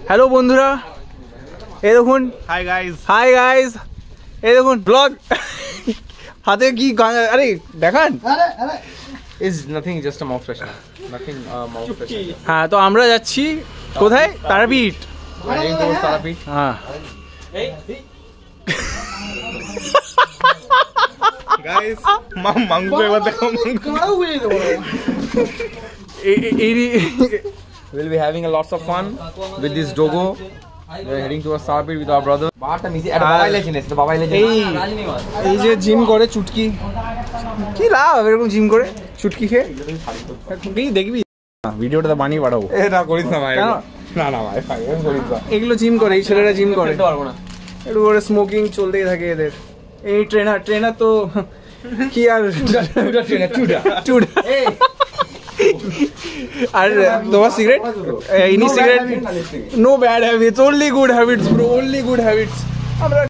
Hello বন্ধুরা, এই দেখুন। Hi guys. হাই গাইস, এই দেখুন ব্লগ। হাতে কি আরে দেখান। Is nothing, just a mouth freshener. Nothing mouth freshener. হ্যাঁ, তো আমরা যাচ্ছি কোথায়? তারাপীঠ। Riding towards Tarapith. হ্যাঁ গাইস, মাঙ্গু এবার দেখো, we'll be having a lots of fun with this dogo. We're heading towards Tarapit with our brother. এই যে জিম করে চুটকি, কি লাভ এরকম জিম করে চুটকি খেয়ে? দেখবি ভিডিওটা বানিয়ে পাঠাবো। এটা করিস না ভাই, না না ভাই, এরকম করিস না। এগুলো জিম করে, এই ছেলেরা জিম করে, একটু করে স্মোকিং চলতেই থাকে এদের। এই ট্রেনার তো কি আর আর তোমার cigarette, any cigarette, no bad habits, only good habits bro, only good habits. আমরা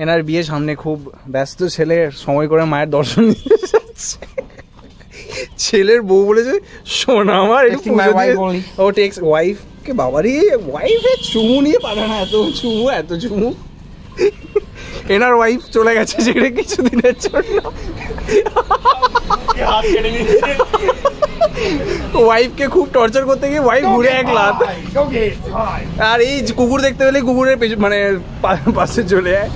এনার বিয়ে সামনে, খুব ব্যস্ত ছেলে, সময় করে মায়ের দর্শন নিতে যাচ্ছে। ছেলের বউ বলেছে শোনা আমার ও টেক্স ওয়াইফ কে, বাবারই ওয়াইফের চুমু নিয়ে পারে না, এত চুমু। এনার ওয়াইফ চলে গেছে সেটা কিছুদিনের জন্য, ওয়াইফকে খুব টর্চার করতে গিয়ে ওয়াইফ ঘুরে এক লাত। আর এই কুকুর দেখতে পেলে কুকুরের মানে পাশে চলে যায়।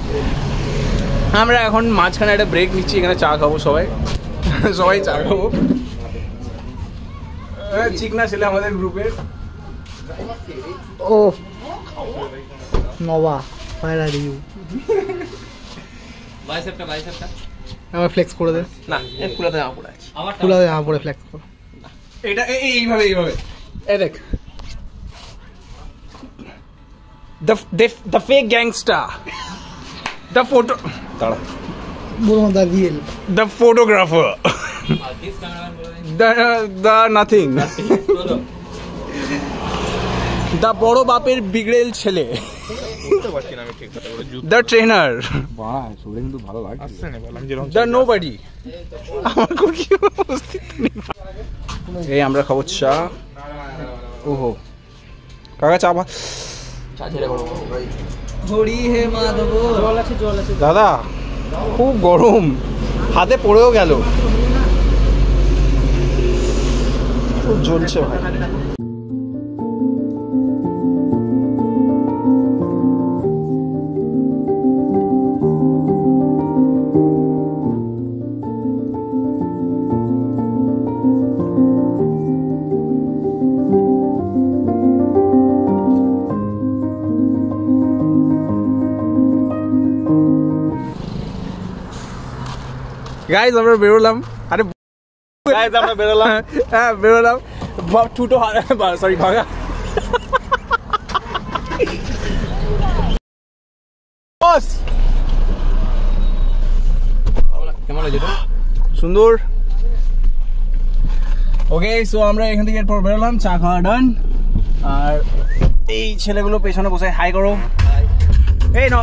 আমরা এখন মাঝখানে একটা ব্রেক নিচ্ছি, এখানে চা খাবো, সবাই চা খাবো। চিকনা ছেলে আমাদের গ্রুপের। ও নবা ফায়ার আর ইউ বাইসেপটা আমার ফ্লেক্স করে দে না, ফুলাতে জামা পড়ে আছে, ফুলাতে জামা পরে ফ্লেক্স কর। এটা এইভাবে এই দেখ, the fake gangster, the photo, the real, the photographer, the nothing, the বড় বাপের বিগড়েল ছেলে, the trainer, the nobody. আমার কোন কি অবস্থিত নেই। এই আমরা খাবো চা। ওহো কাকা চা হরি হে মাধব। দাদা খুব গরম, হাতে পড়েও গেল, খুব জ্বলছে ভাই। গাইজ আমরা বেরোলাম, আরে গাইজ আমরা বেরোলাম, হ্যাঁ বেরোলাম, ঠুটো সরি ভাগা। কেমন হয়েছে? সুন্দর। ওকে, সো আমরা এখান থেকে এরপর বেরোলাম, চা খাওয়া ডান। আর এই ছেলেগুলো পেছনে বসে হাই করো, এই না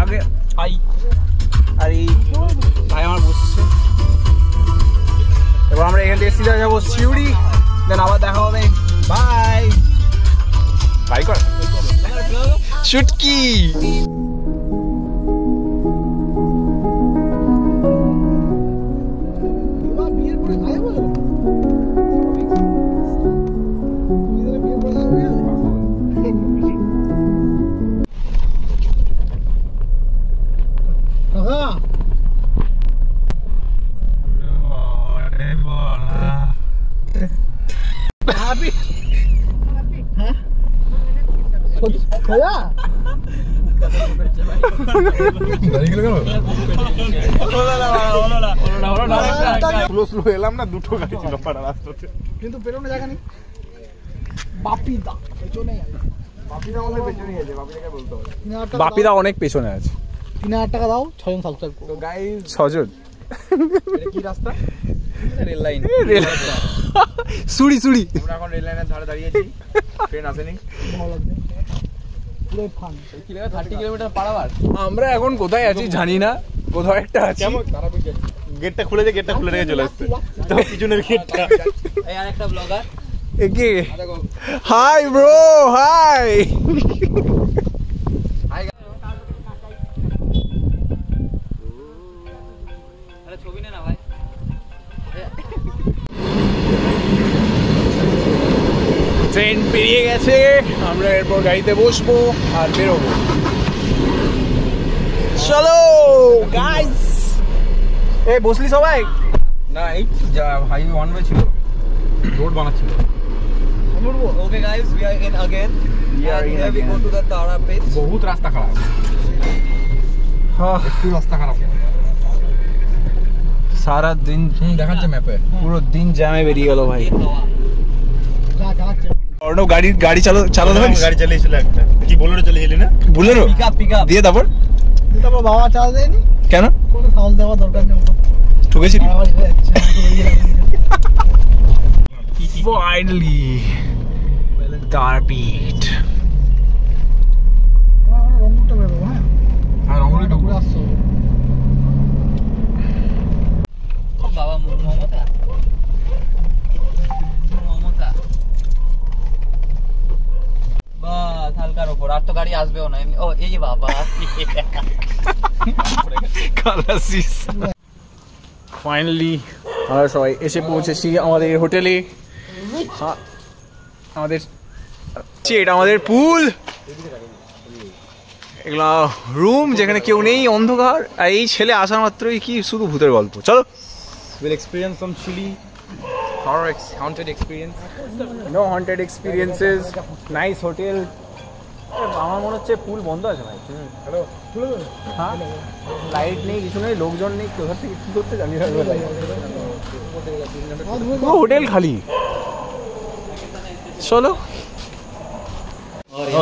আগে হাই। আর এই ভাই আমার বসছে। এবার আমরা এখান থেকে সিধা যাবো শিউড়ি, দেন আবার দেখা হবে। বাই বাই কর শুটকি। এলাম না, দুটো গাড়ি ছিল পাড়া রাস্তাতে, কিন্তু পেছনে জায়গা নেই। বাপিদা পেছনে, বাপিদা আমাদের পেছনে আছে, বাপিদাকে বলতে হবে। বাপিদা অনেক পেছনে আছে। 3000 টাকা দাও, 6 জন সাবস্ক্রাইব করো। গাইস 6 জন। এটা কি রাস্তা? Rail line. সুড়ি আমরা এখন রেল লাইনের ধারে দাঁড়িয়ে আছি, ট্রেন আসেনি। ভালো লাগবে পুরো ফান। কি লাগা 30 কিলোমিটার পার আওয়ার। আমরা এখন কোথায় আছি জানি না, কোথাও একটা আছি। কেমন গেটটা খুলে যে, গেটটা খুলে রেখে চলে আসছে তো পিছনের গেটটা। এই আরেকটা ব্লগার একে হাই ব্রো হাই ছবি নে না ভাই। ট্রেন পেরিয়ে গেছে, আমরা এরপর গাড়িতে বসবো আর বেরোবো। চলো গাইস। এ বসলি সবাই? না এই হাইওয়ে ওয়ান ওয়ে ছিল, road বানাচ্ছিল। Okay guys, we are in again. And here we go to the Tara pit. বহুত রাস্তা খারাপ, একটু রাস্তা খারাপ। সারা দিন দেখাচ্ছে ম্যাপে পুরো দিন জ্যামে বেরিয়ে গেল ভাই। অর্ণব গাড়ি চালাতে পারিস? গাড়ি চালিয়েছিল একটা, কি বোলেরো চালিয়েছিলি না? Bolero Pick up. দিয়ে তারপর বাবা চার্জ দেয়নি, কেন কোনো সাউন্ড দেওয়া দরকার নেই। ঠকেছিলি? বাড়াবাড়ি হয়ে যাচ্ছে। ফাইনালি তারাপীঠ। রংপুরটা বেরোবো, হ্যাঁ আর রংপুরটা ঘুরে আসছো। বাবা মমতা বাস হালকার ওপর, আর তো গাড়ি আসবেও না। ও এই যে বাবা ফাইনালি আমরা সবাই এসে পৌঁছেছি আমাদের হোটেলে। আমাদের এটা আমাদের পুল, এগুলা রুম যেখানে কেউ নেই, অন্ধকার। আর এই ছেলে আসা মাত্রই কি শুধু ভূতের গল্প। চলো will experience some chilly horror haunted experience. No haunted experiences, nice hotel. আমার মনে হচ্ছে পুল বন্ধ আছে ভাই। হ্যালো, হ্যাঁ লাইট নেই, কিছু নেই, লোকজন নেই, কোথা থেকে কি করতে জানি না। পুরো হোটেল খালি। চলো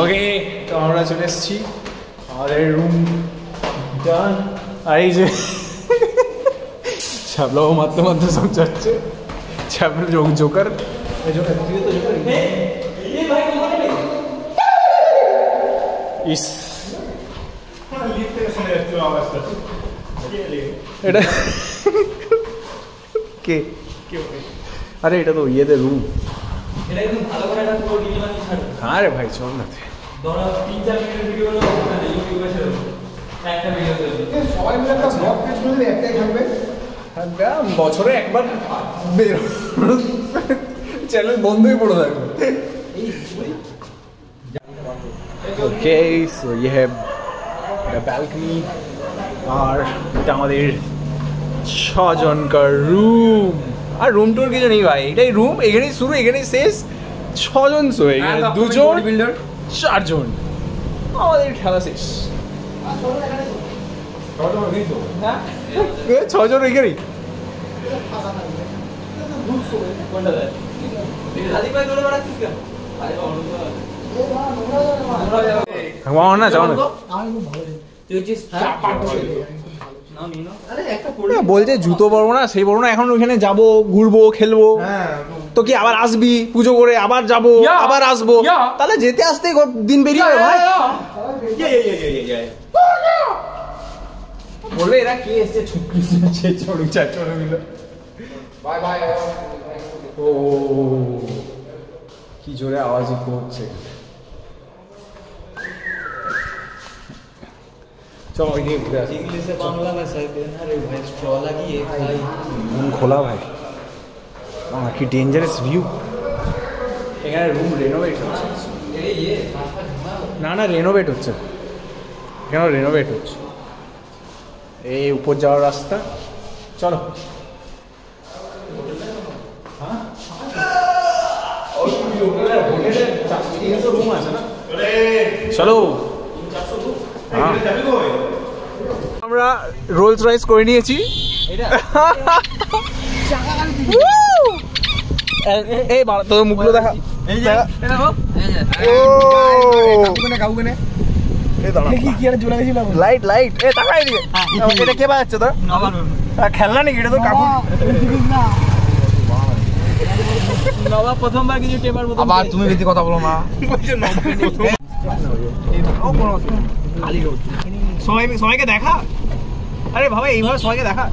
ওকে, তো আমরা চলে এসেছি আমাদের রুম ডান। আর এই যে ছ্যাবলাও মারতে মারতে সব যাচ্ছে, ছ্যাবলা জোকার। ইস এটা কে? আরে এটা তো ইয়েদের রুম। হ্যাঁ রে ভাই চল না, বছরে একবার বেরো, চ্যানেল বন্ধই পড়ে থাকবে। ওকে সো ইয়ে হ্যাভ দ্য ব্যালকনি। আর এটা আমাদের 6 জনকার রুম। আর রুম টুর কিছু নেই ভাই, এটাই রুম, এখানেই শুরু এখানেই শেষ। 6 জন শোয়ে, 2 জন 4 জন, আমাদের খেলা শেষ। 6 জন এখানেই। না যাও না, বলছে জুতো পরবো না, সেই পরবো না, এখন ওইখানে যাবো, ঘুরবো, খেলবো। তো কি আবার আসবি পুজো করে, আবার যাবো, আবার আসবো, তাহলে যেতে আসতে দিন বেরিয়ে যাবে ভাই। বলবে এরা কে এসছে, ছুটকি চড়ুক চাচড়গুলো। ও কি জোরে আওয়াজ হচ্ছে। চলো ওইদিকে ঘুরে আসি। ইংলিশে বাংলা ভাষায় আরে ভাই স্ট্র লাগিয়ে খাই। রুম খোলা ভাই, কি ডেঞ্জারাস ভিউ। এখানে রুম রেনোভেট হচ্ছে। না রেনোভেট হচ্ছে, এখানে রেনোভেট হচ্ছে। এই উপর যাওয়ার রাস্তা। চলো রুম আছে না, চলো। আমরা রোলস রয়েস করে নিয়েছি। এই তোর মুখগুলো দেখা, লাইট লাইট এ তাকাই দিয়ে। এটা কে বাজাচ্ছে তোর? খেলনা নাকি এটা? তোর কাকু নবাব প্রথমবার কিছু টেপার মতো। আবার তুমি বেশি কথা বলো না। সবাইকে দেখা। আরে বাবা এইভাবে সবাইকে দেখা।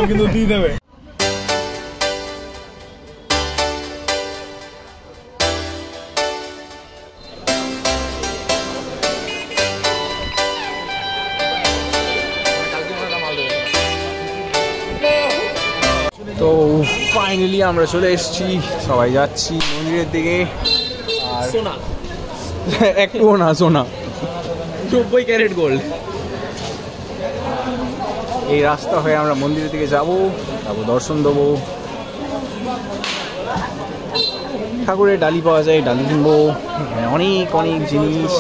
কিন্তু দিয়ে দেবে। তো ফাইনালি আমরা চলে এসেছি, সবাই যাচ্ছি মন্দিরের দিকে। আর সোনা একটুও না, সোনা 90 ক্যারেট গোল্ড। এই রাস্তা হয়ে আমরা মন্দিরের দিকে যাবো, তারপর দর্শন দেবো। ঠাকুরের ডালি পাওয়া যায়, ডালি কিনবো। এখানে অনেক অনেক জিনিস।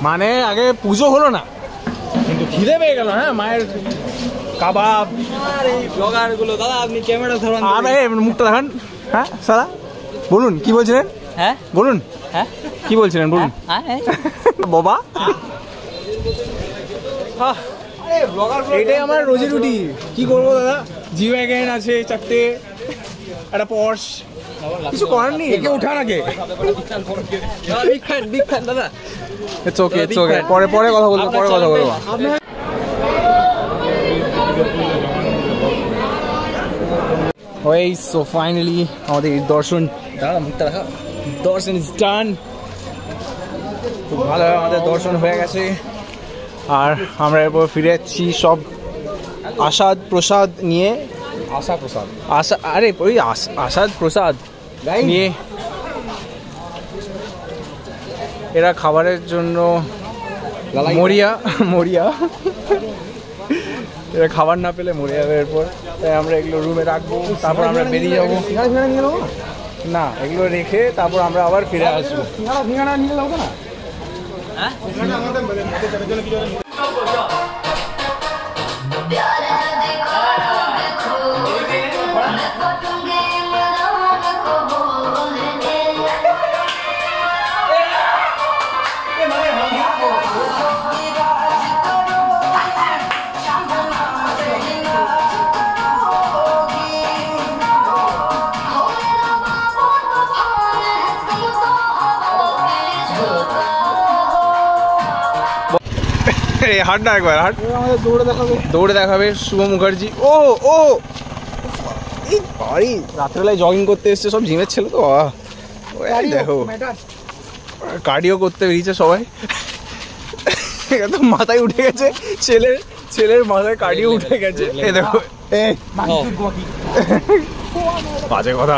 মানে আগে পুজো হলো না, কিন্তু খিদে পেয়ে গেল। হ্যাঁ, মায়ের কাবাব। ব্লগার গুলো দাদা আপনি ক্যামেরা ধরুন। আরে মুখটা দেখান। হ্যাঁ সারা বলুন কি বলছিলেন? হ্যাঁ বলুন, হ্যাঁ কি বলছিলেন বলুন। বাবা এটাই আমার রোজি রুটি। কি করবো দাদা, জি ওয়াগন আছে 4টে, একটা পর্স, কিছু করার নেই। একে উঠান আগে। বিগ ফ্যান দাদা। It's okay, it's okay. পরে পরে কথা বলবো, পরে কথা বলবো। ওই সো ফাইনালি আমাদের দর্শন, দাদা মুখটা দেখা। দর্শন ইজ ডান। খুব ভালো আমাদের দর্শন হয়ে গেছে। আর আমরা এরপর ফিরে যাচ্ছি সব আসাদ প্রসাদ নিয়ে। আরে ওই আসাদ প্রসাদ নিয়ে। এরা খাবারের জন্য মরিয়া এরা খাবার না পেলে মরে যাবে এরপর। তাই আমরা এগুলো রুমে রাখবো, তারপর আমরা বেরিয়ে যাবো। না, এগুলো রেখে তারপর আমরা আবার ফিরে আসবো। হাট না একবার হাট, আমাদের দৌড়ে দেখাবে শুভ মুখার্জি। ও বাড়ি রাত্রেবেলায় জগিং করতে এসছে সব জিমের ছেলে তো। দেখো কার্ডিও করতে বেরিয়েছে সবাই। একদম মাথায় উঠে গেছে ছেলের মাথায় কার্ডিও উঠে গেছে। এই দেখো বাজে কথা।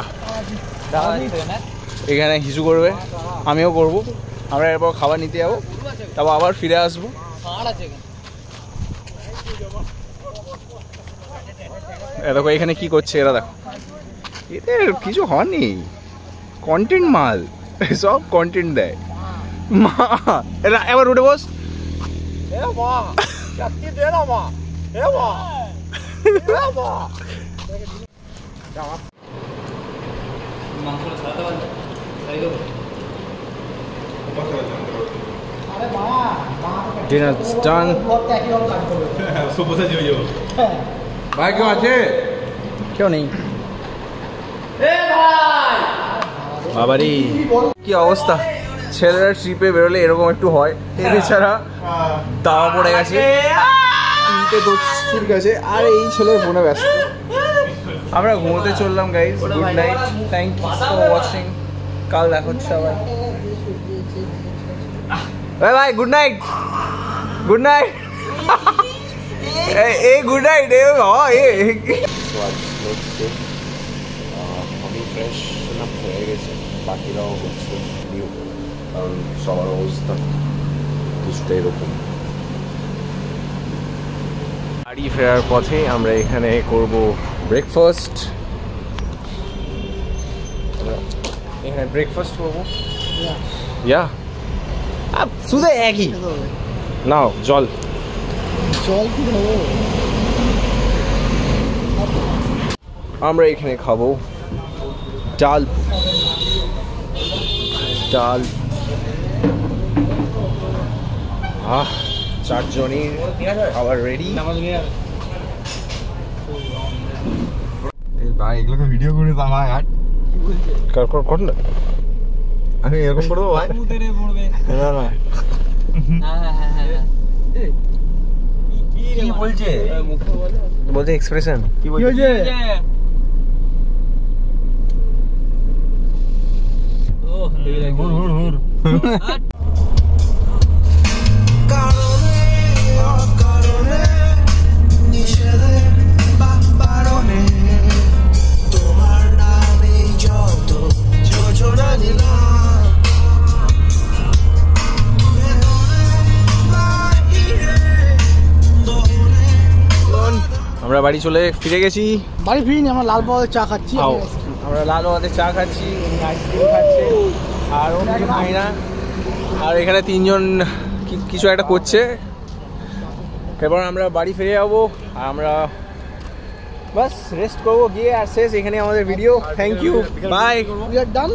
এখানে হিসু করবে, আমিও করব। আমরা এরপর খাবার নিতে যাবো, তারপর আবার ফিরে আসবো। দেখো এখানে কি করছে এরা, দেখো এদের কিছু হয়নি। কন্টেন্ট মাল, সব কন্টেন্ট দেয়। মা এরা এবার উঠে বস। Dinner's done. ভাই কেউ আছে? কেউ নেই। বাবারি কি অবস্থা, ছেলেরা ট্রিপে বেরোলে এরকম একটু হয়। এছাড়া দাওয়া পড়ে গেছে, 3টে দোস্তির কাছে। আর এই ছেলের ফোনে ব্যস্ত। আমরা ঘুমোতে চললাম guys. Good night, thank you for watching. কাল দেখা হচ্ছে আবার। ভাই গুড নাইট, গুড নাইট। এই গুড নাইট। আমি ফ্রেশ হয়ে গেছে, বাকিরাও হচ্ছে নিউ, কারণ সবার অবস্থা কিছুটা এরকম। বাড়ি ফেরার পথে আমরা এখানে করব ব্রেকফাস্ট। এখানে ব্রেকফাস্ট করবো। ইয়া শুধু একই নাও জল কি খাবো আমরা এখানে, খাবো ডাল। চারজনের খাবার রেডি। ভাই এগুলোকে ভিডিও করে দাও ভাই আর কর না আমি এরকম করে দেবো ভাই মুতেরে পড়বে না না হ্যাঁ কি বলছে মুখে বলে বলতে এক্সপ্রেশন কি বলছে ও হেভি লাগে হুর হুর হুর আমরা বাড়ি চলে ফিরে গেছি। বাড়ি ফিরিনি, আমরা লাল পাওয়ার চা খাচ্ছি। আমরা লাল হাতে চা খাচ্ছি, আইসক্রিম খাচ্ছে, আর ও কিছু খাই না। আর এখানে তিনজন কিছু একটা করছে। এবার আমরা বাড়ি ফিরে যাবো, আর আমরা বাস রেস্ট করবো গিয়ে। আর শেষ এখানে আমাদের video. Thank you, bye, we are done.